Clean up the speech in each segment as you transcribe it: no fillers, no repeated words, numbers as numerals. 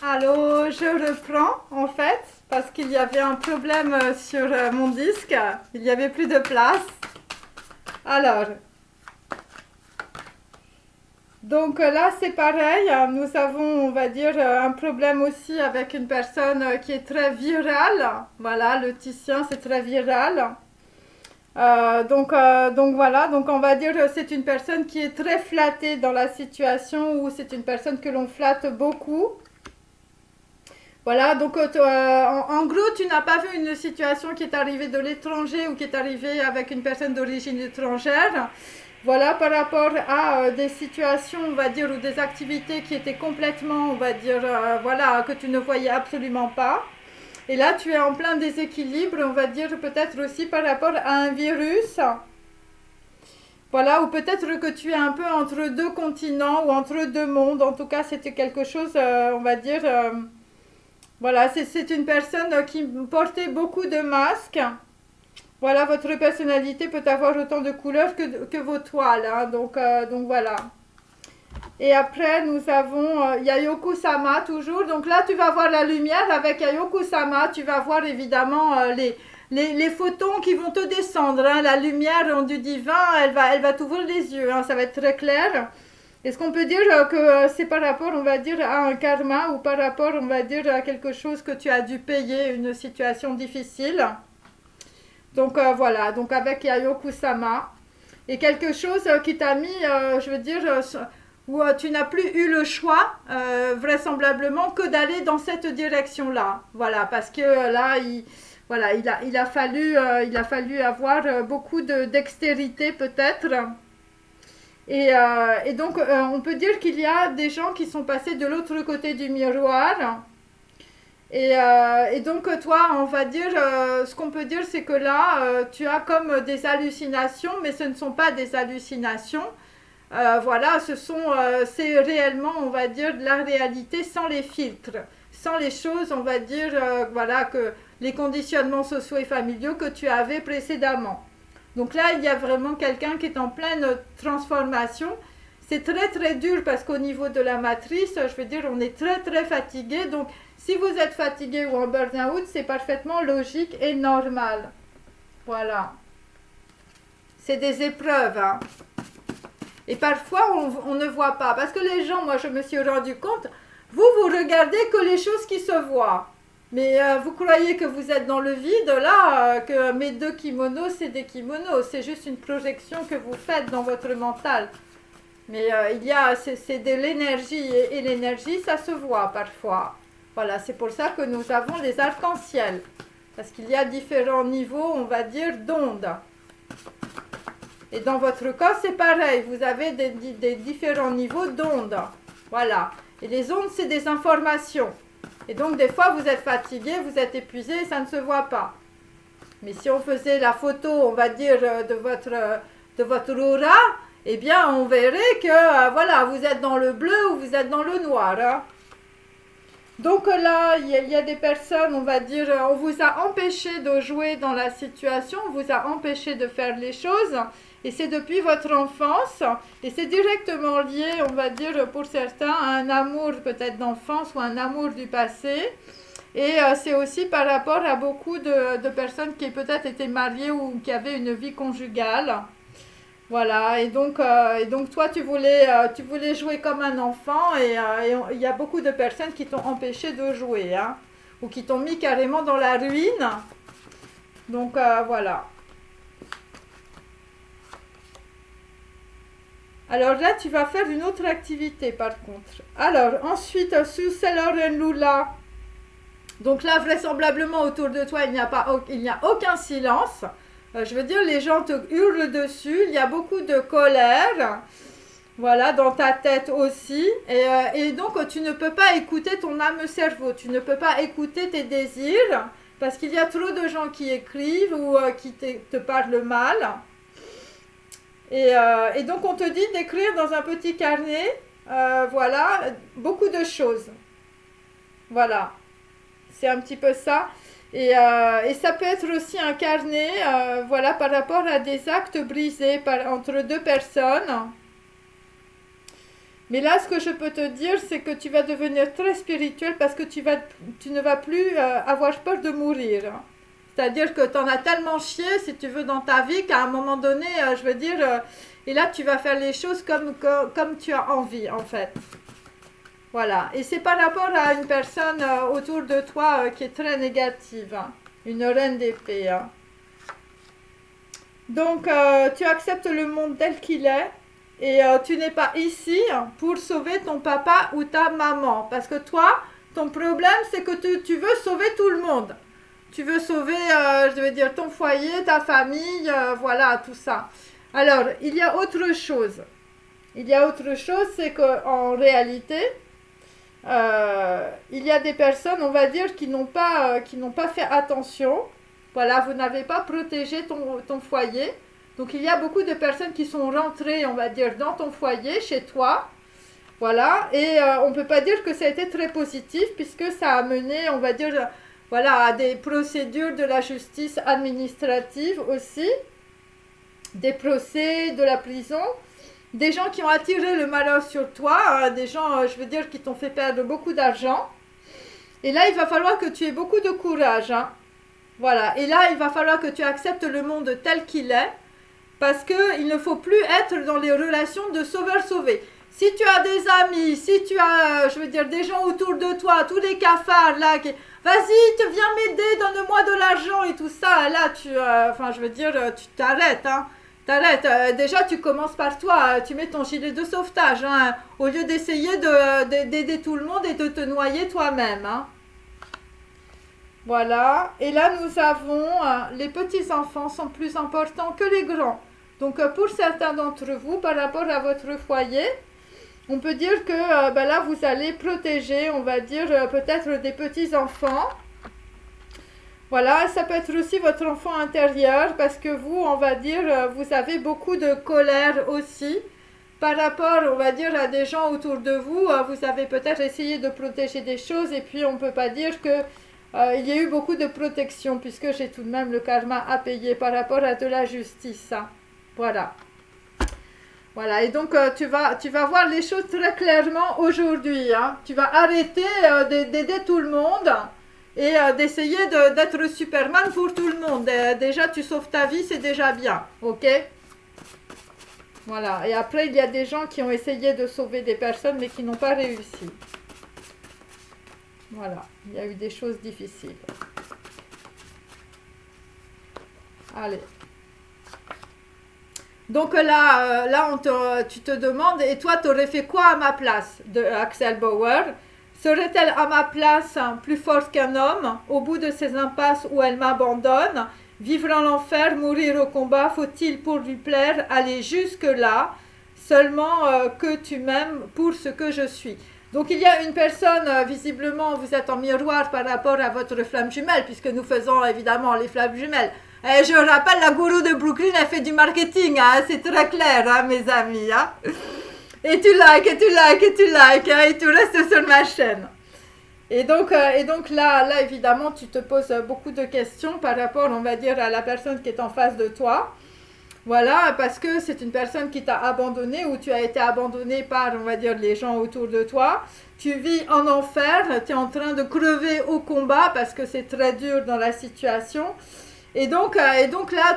Allô, je reprends en fait parce qu'il y avait un problème sur mon disque. Il n'y avait plus de place. Alors, donc là c'est pareil. Nous avons, on va dire, un problème aussi avec une personne qui est très virale. Voilà, le titien c'est très viral. Donc voilà, donc on va dire que c'est une personne qui est très flattée dans la situation où c'est une personne que l'on flatte beaucoup. Voilà, donc en gros, tu n'as pas vu une situation qui est arrivée de l'étranger ou qui est arrivée avec une personne d'origine étrangère. Voilà, par rapport à des situations, on va dire, ou des activités qui étaient complètement, on va dire, voilà, que tu ne voyais absolument pas. Et là, tu es en plein déséquilibre, on va dire, peut-être aussi par rapport à un virus. Voilà, ou peut-être que tu es un peu entre deux continents ou entre deux mondes. En tout cas, c'était quelque chose, on va dire, voilà, c'est une personne qui portait beaucoup de masques. Voilà, votre personnalité peut avoir autant de couleurs que vos toiles, hein, donc voilà. Et après, nous avons Yayoko Sama toujours. Donc là, tu vas voir la lumière avec Yayoko Sama. Tu vas voir évidemment les photons qui vont te descendre, hein. La lumière du divin, elle va t'ouvrir les yeux, hein. Ça va être très clair. Est-ce qu'on peut dire que c'est par rapport, on va dire, à un karma ou par rapport, on va dire, à quelque chose que tu as dû payer, une situation difficile? Donc voilà, donc avec Yayo Kusama. Et quelque chose qui t'a mis, je veux dire, où tu n'as plus eu le choix, vraisemblablement, que d'aller dans cette direction-là. Voilà, parce que là, voilà, il a fallu avoir beaucoup de dextérité peut-être. Et donc, on peut dire qu'il y a des gens qui sont passés de l'autre côté du miroir. Et donc, toi, on va dire, ce qu'on peut dire, c'est que là, tu as comme des hallucinations, mais ce ne sont pas des hallucinations. Voilà, c'est réellement, on va dire, de la réalité sans les filtres, sans les choses, on va dire, voilà, que les conditionnements sociaux et familiaux que tu avais précédemment. Donc là, il y a vraiment quelqu'un qui est en pleine transformation. C'est très très dur parce qu'au niveau de la matrice, je veux dire, on est très très fatigué. Donc si vous êtes fatigué ou en burn-out, c'est parfaitement logique et normal. Voilà. C'est des épreuves, hein. Et parfois, on ne voit pas. Parce que les gens, moi, je me suis rendu compte, vous regardez que les choses qui se voient. Mais vous croyez que vous êtes dans le vide, là, que mes deux kimonos, c'est des kimonos. C'est juste une projection que vous faites dans votre mental. Mais c'est de l'énergie. Et l'énergie, ça se voit parfois. Voilà, c'est pour ça que nous avons les arcs-en-ciel. Parce qu'il y a différents niveaux, on va dire, d'ondes. Et dans votre corps, c'est pareil. Vous avez des différents niveaux d'ondes. Voilà. Et les ondes, c'est des informations. Et donc, des fois, vous êtes fatigué, vous êtes épuisé, et ça ne se voit pas. Mais si on faisait la photo, on va dire, de votre aura, eh bien, on verrait que, voilà, vous êtes dans le bleu ou vous êtes dans le noir, hein. Donc là, il y a des personnes, on va dire, on vous a empêché de jouer dans la situation, on vous a empêché de faire les choses, et c'est depuis votre enfance, et c'est directement lié, on va dire, pour certains, à un amour peut-être d'enfance ou un amour du passé, et c'est aussi par rapport à beaucoup de personnes qui peut-être étaient mariées ou qui avaient une vie conjugale. Voilà, et donc toi, tu voulais jouer comme un enfant il y a beaucoup de personnes qui t'ont empêché de jouer, hein, ou qui t'ont mis carrément dans la ruine. Donc voilà. Alors là, tu vas faire une autre activité par contre. Alors ensuite, sur Sailor Lula, donc là, vraisemblablement autour de toi, il n'y a aucun silence. Je veux dire, les gens te hurlent dessus, il y a beaucoup de colère. Voilà, dans ta tête aussi. Et donc, tu ne peux pas écouter ton âme-cerveau. Tu ne peux pas écouter tes désirs. Parce qu'il y a trop de gens qui écrivent ou qui te parlent mal. Et donc, on te dit d'écrire dans un petit carnet, voilà, beaucoup de choses. Voilà. C'est un petit peu ça. Et ça peut être aussi un carnet, voilà, par rapport à des actes brisés entre deux personnes. Mais là, ce que je peux te dire, c'est que tu vas devenir très spirituel parce que tu ne vas plus avoir peur de mourir. C'est-à-dire que tu en as tellement chié, si tu veux, dans ta vie, qu'à un moment donné, je veux dire, et là, tu vas faire les choses comme tu as envie, en fait. Voilà. Et c'est par rapport à une personne autour de toi qui est très négative, hein. Une reine d'épée, hein. Donc, tu acceptes le monde tel qu'il est. Et tu n'es pas ici pour sauver ton papa ou ta maman. Parce que toi, ton problème, c'est que tu veux sauver tout le monde. Tu veux sauver, je veux dire, ton foyer, ta famille, voilà, tout ça. Alors, il y a autre chose. Il y a autre chose, c'est qu'en réalité, il y a des personnes, on va dire, qui n'ont pas fait attention. Voilà, vous n'avez pas protégé ton foyer. Donc, il y a beaucoup de personnes qui sont rentrées, on va dire, dans ton foyer, chez toi. Voilà, et on ne peut pas dire que ça a été très positif, puisque ça a mené, on va dire, voilà, à des procédures de la justice administrative aussi, des procès, de la prison, des gens qui ont attiré le malheur sur toi, hein, des gens, je veux dire, qui t'ont fait perdre beaucoup d'argent. Et là, il va falloir que tu aies beaucoup de courage, hein. Voilà, et là, il va falloir que tu acceptes le monde tel qu'il est, parce qu'il ne faut plus être dans les relations de sauveur-sauvé. Si tu as des amis, si tu as, je veux dire, des gens autour de toi, tous les cafards là, vas-y, tu viens m'aider, donne-moi de l'argent et tout ça, là, enfin, je veux dire, tu t'arrêtes, hein. T'arrêtes. Déjà, tu commences par toi, tu mets ton gilet de sauvetage, hein, au lieu d'essayer d'aider tout le monde et de te noyer toi-même, hein. Voilà. Et là, nous avons, les petits-enfants sont plus importants que les grands. Donc, pour certains d'entre vous, par rapport à votre foyer, on peut dire que là, vous allez protéger, on va dire, peut-être des petits-enfants. Voilà, ça peut être aussi votre enfant intérieur, parce que vous, on va dire, vous avez beaucoup de colère aussi. Par rapport, on va dire, à des gens autour de vous, vous avez peut-être essayé de protéger des choses, et puis on ne peut pas dire que il y a eu beaucoup de protection, puisque j'ai tout de même le karma à payer par rapport à de la justice, hein. Voilà. Voilà, et donc tu vas voir les choses très clairement aujourd'hui, hein. Tu vas arrêter d'aider tout le monde et d'essayer d'être Superman pour tout le monde. Déjà, tu sauves ta vie, c'est déjà bien, ok? Voilà, et après, il y a des gens qui ont essayé de sauver des personnes, mais qui n'ont pas réussi. Voilà, il y a eu des choses difficiles. Allez. Donc là tu te demandes, et toi, tu aurais fait quoi à ma place de Axel Bauer? Serait-elle à ma place plus forte qu'un homme, au bout de ces impasses où elle m'abandonne? Vivre en enfer, mourir au combat, faut-il pour lui plaire aller jusque-là? Seulement que tu m'aimes pour ce que je suis. Donc il y a une personne, visiblement, vous êtes en miroir par rapport à votre flamme jumelle, puisque nous faisons évidemment les flammes jumelles. Et je rappelle, la gourou de Brooklyn, elle fait du marketing, hein, c'est très clair, hein, mes amis. Hein. Et tu likes, hein, et tu restes sur ma chaîne. Et donc là, évidemment, tu te poses beaucoup de questions par rapport, on va dire, à la personne qui est en face de toi. Voilà, parce que c'est une personne qui t'a abandonné ou tu as été abandonné par, on va dire, les gens autour de toi. Tu vis en enfer, tu es en train de crever au combat parce que c'est très dur dans la situation. Et donc là,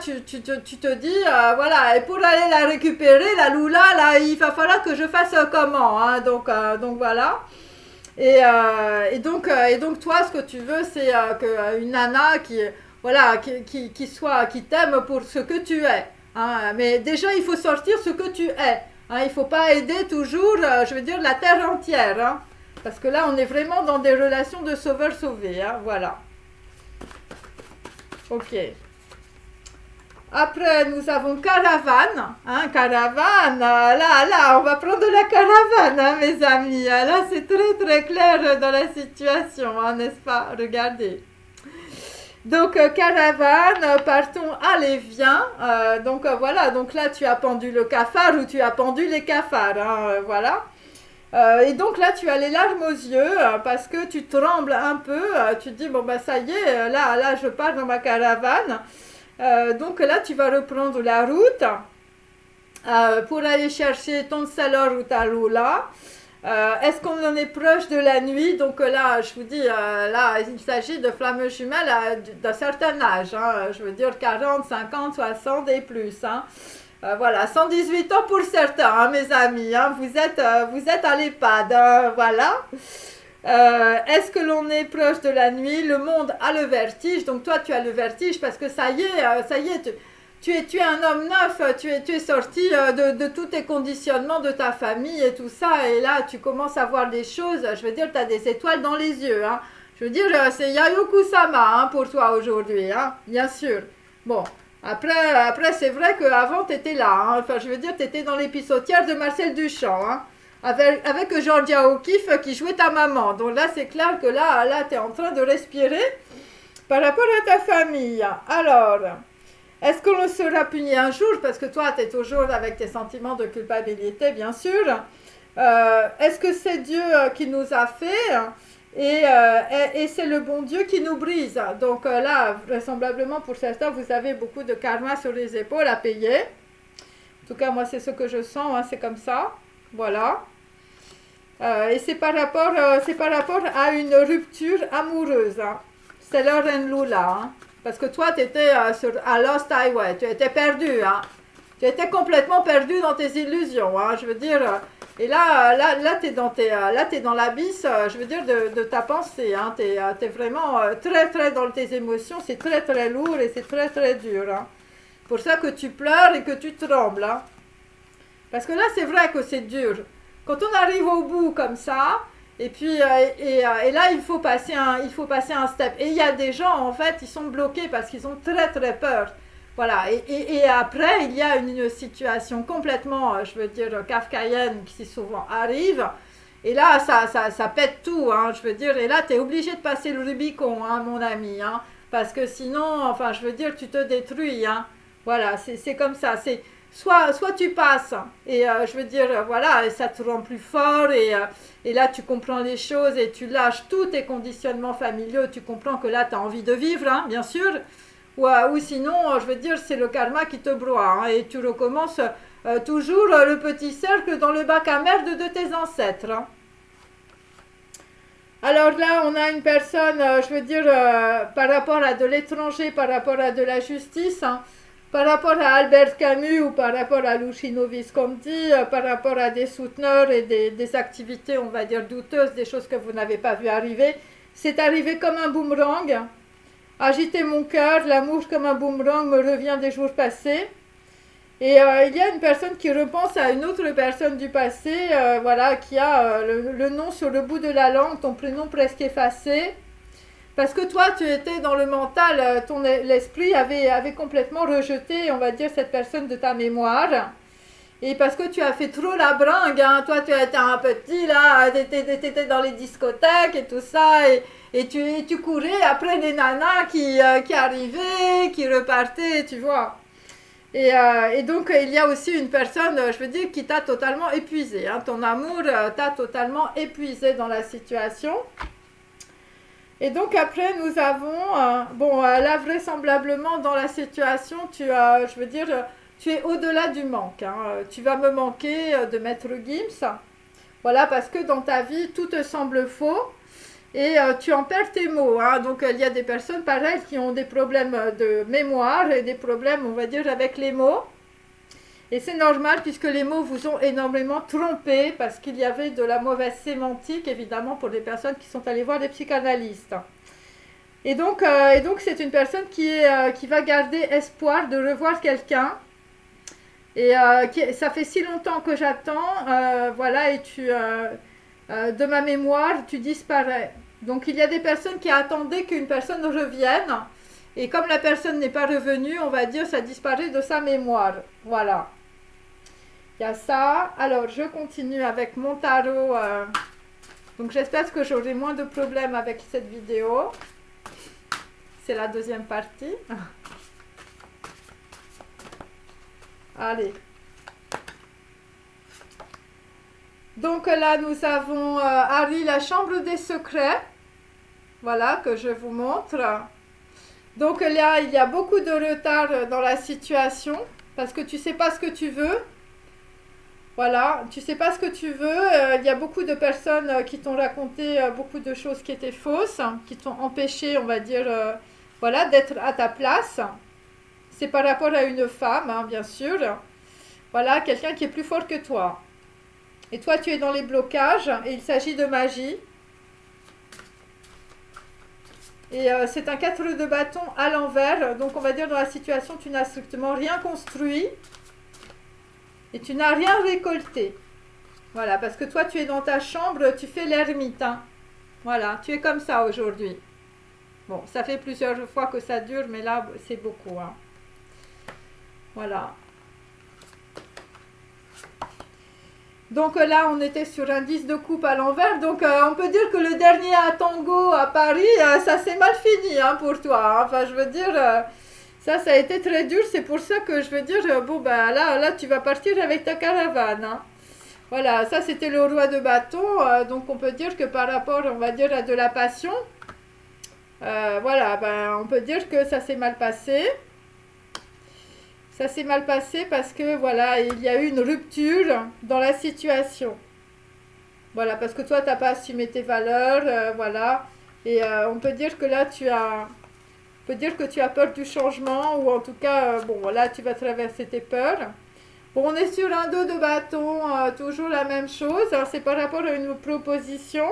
tu te dis, voilà, et pour aller la récupérer, la Lula, là, il va falloir que je fasse comment, hein, donc voilà. Et donc toi, ce que tu veux, c'est qu'une nana qui t'aime pour ce que tu es. Hein. Mais déjà, il faut sortir ce que tu es. Hein. Il ne faut pas aider toujours, je veux dire, la terre entière. Hein. Parce que là, on est vraiment dans des relations de sauveur-sauvé. Hein. Voilà. Ok. Après, nous avons caravane. Hein, caravane, là, on va prendre la caravane, hein, mes amis. Là, c'est très, très clair dans la situation, hein, n'est-ce pas? Regardez. Donc, caravane, partons, allez, viens. Donc, voilà. Donc là, tu as pendu le cafard ou tu as pendu les cafards. Hein, voilà. Et donc là, tu as les larmes aux yeux parce que tu trembles un peu. Tu te dis, bon, bah ça y est, là, je pars dans ma caravane. Donc là, tu vas reprendre la route. pour aller chercher ton salor ou ta lula. Est-ce qu'on en est proche de la nuit? Donc là, je vous dis, là, il s'agit de fameux jumelles d'un certain âge. Hein, je veux dire 40, 50, 60 et plus. Hein. Voilà, 118 ans pour certains, hein, mes amis. Hein, vous êtes à l'EHPAD. Hein, voilà. Est-ce que l'on est proche de la nuit? Le monde a le vertige. Donc toi, tu as le vertige parce que ça y est, tu es un homme neuf, tu es sorti de tous tes conditionnements de ta famille et tout ça, et là tu commences à voir des choses, je veux dire, tu as des étoiles dans les yeux, hein. Je veux dire, c'est Yayoku-sama hein, pour toi aujourd'hui, hein, bien sûr. Bon, après c'est vrai qu'avant tu étais là, hein. Enfin je veux dire, tu étais dans l'épisodière de Marcel Duchamp, hein, avec Georgia O'Keeffe qui jouait ta maman. Donc là c'est clair que là tu es en train de respirer par rapport à ta famille. Alors... Est-ce qu'on le sera puni un jour? Parce que toi, tu es toujours avec tes sentiments de culpabilité, bien sûr. Est-ce que c'est Dieu qui nous a fait et c'est le bon Dieu qui nous brise? Donc là, vraisemblablement, pour certains, vous avez beaucoup de karma sur les épaules à payer. En tout cas, moi, c'est ce que je sens, hein, c'est comme ça. Voilà. Et c'est par rapport à une rupture amoureuse. Hein. C'est leur Lula, hein. Parce que toi, tu étais à Lost Highway, tu étais perdu, hein. Tu étais complètement perdu dans tes illusions, hein. Je veux dire, et là t'es dans l'abysse, je veux dire, de ta pensée, hein. T'es vraiment très, très dans tes émotions, c'est très, très lourd et c'est très, très dur, hein. Pour ça que tu pleures et que tu trembles, hein. Parce que là, c'est vrai que c'est dur. Quand on arrive au bout comme ça... Et puis, et là, il faut passer un step. Et il y a des gens, en fait, ils sont bloqués parce qu'ils ont très, très peur. Voilà. Et après, il y a une situation complètement, je veux dire, kafkaïenne qui souvent arrive. Et là, ça pète tout, hein, je veux dire. Et là, tu es obligé de passer le Rubicon, hein, mon ami. Hein, parce que sinon, enfin, je veux dire, tu te détruis. Hein. Voilà, c'est comme ça. C'est... Soit tu passes, et je veux dire, voilà, et ça te rend plus fort, et là tu comprends les choses, et tu lâches tous tes conditionnements familiaux, tu comprends que là tu as envie de vivre, hein, bien sûr, ou sinon, je veux dire, c'est le karma qui te broie, hein, et tu recommences toujours le petit cercle dans le bac à merde de tes ancêtres. Hein. Alors là, on a une personne, je veux dire, par rapport à de l'étranger, par rapport à de la justice, hein, par rapport à Albert Camus ou par rapport à Luchino Visconti, par rapport à des souteneurs et des activités, on va dire, douteuses, des choses que vous n'avez pas vu arriver, c'est arrivé comme un boomerang. Agiter mon cœur, l'amour comme un boomerang me revient des jours passés. Et il y a une personne qui repense à une autre personne du passé, voilà, qui a le nom sur le bout de la langue, ton prénom presque effacé. Parce que toi, tu étais dans le mental, l'esprit avait complètement rejeté, on va dire, cette personne de ta mémoire. Et parce que tu as fait trop la bringue, hein, toi, tu étais un petit, là, tu étais dans les discothèques et tout ça, et tu courais après les nanas qui arrivaient, qui repartaient, tu vois. Et donc, il y a aussi une personne, je veux dire, qui t'a totalement épuisé. Hein, ton amour t'a totalement épuisé dans la situation. Et donc après nous avons, là vraisemblablement dans la situation, je veux dire, tu es au-delà du manque. Hein. Tu vas me manquer de Maître Gims. Voilà, parce que dans ta vie, tout te semble faux et tu en perds tes mots. Hein. Donc il y a des personnes pareilles qui ont des problèmes de mémoire et des problèmes, on va dire, avec les mots. Et c'est normal puisque les mots vous ont énormément trompé parce qu'il y avait de la mauvaise sémantique, évidemment, pour les personnes qui sont allées voir des psychanalystes. Et donc c'est une personne qui va garder espoir de revoir quelqu'un. Et ça fait si longtemps que j'attends, voilà, et de ma mémoire, tu disparais. Donc il y a des personnes qui attendaient qu'une personne revienne. Et comme la personne n'est pas revenue, on va dire, ça disparaît de sa mémoire. Voilà. Il y a ça. Alors, je continue avec mon tarot. Donc, j'espère que j'aurai moins de problèmes avec cette vidéo. C'est la deuxième partie. Allez. Donc là, nous avons Harry, la chambre des secrets. Voilà, que je vous montre. Donc là, il y a beaucoup de retard dans la situation. Parce que tu ne sais pas ce que tu veux. Voilà, tu sais pas ce que tu veux. Il y a beaucoup de personnes qui t'ont raconté beaucoup de choses qui étaient fausses, qui t'ont empêché, on va dire, voilà, d'être à ta place. C'est par rapport à une femme, hein, bien sûr. Voilà, quelqu'un qui est plus fort que toi. Et toi, tu es dans les blocages et il s'agit de magie. Et c'est un 4 de bâton à l'envers. Donc, on va dire dans la situation, tu n'as strictement rien construit et tu n'as rien récolté. Voilà, parce que toi, tu es dans ta chambre, tu fais l'ermite. Hein. Voilà, tu es comme ça aujourd'hui. Bon, ça fait plusieurs fois que ça dure, mais là, c'est beaucoup. Hein. Voilà. Donc là, on était sur un 10 de coupe à l'envers. Donc on peut dire que le dernier à tango à Paris, ça s'est mal fini hein, pour toi. Hein. Enfin, je veux dire, ça a été très dur. C'est pour ça que je veux dire, bon, ben là, tu vas partir avec ta caravane. Hein. Voilà, ça c'était le roi de bâton. Donc on peut dire que par rapport, on va dire, à de la passion, voilà, ben, on peut dire que ça s'est mal passé. Ça s'est mal passé parce que voilà, il y a eu une rupture dans la situation. Voilà, parce que toi, tu n'as pas assumé tes valeurs, voilà. Et on peut dire que là, on peut dire que tu as peur du changement, ou en tout cas, bon, là, tu vas traverser tes peurs. Bon, on est sur un dos de bâton, toujours la même chose. Hein, c'est par rapport à une proposition.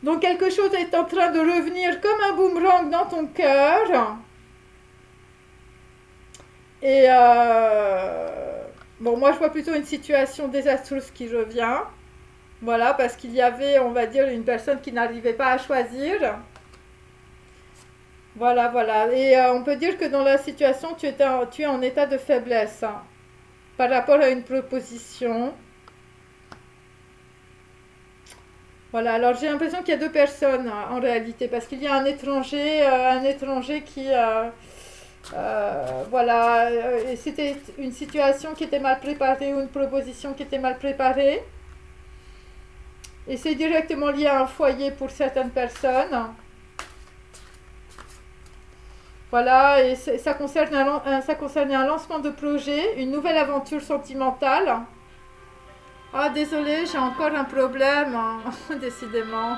Donc, quelque chose est en train de revenir comme un boomerang dans ton cœur. Et bon, moi je vois plutôt une situation désastreuse qui revient. Voilà, parce qu'il y avait, on va dire, une personne qui n'arrivait pas à choisir. Voilà, voilà. Et on peut dire que dans la situation, tu es en état de faiblesse hein, par rapport à une proposition. Voilà, alors j'ai l'impression qu'il y a deux personnes hein, en réalité, parce qu'il y a un étranger qui... voilà, et c'était une situation qui était mal préparée ou une proposition qui était mal préparée. Et c'est directement lié à un foyer pour certaines personnes. Voilà, et ça concerne ça concernait un lancement de projet, une nouvelle aventure sentimentale. Ah, désolé, j'ai encore un problème, hein, décidément.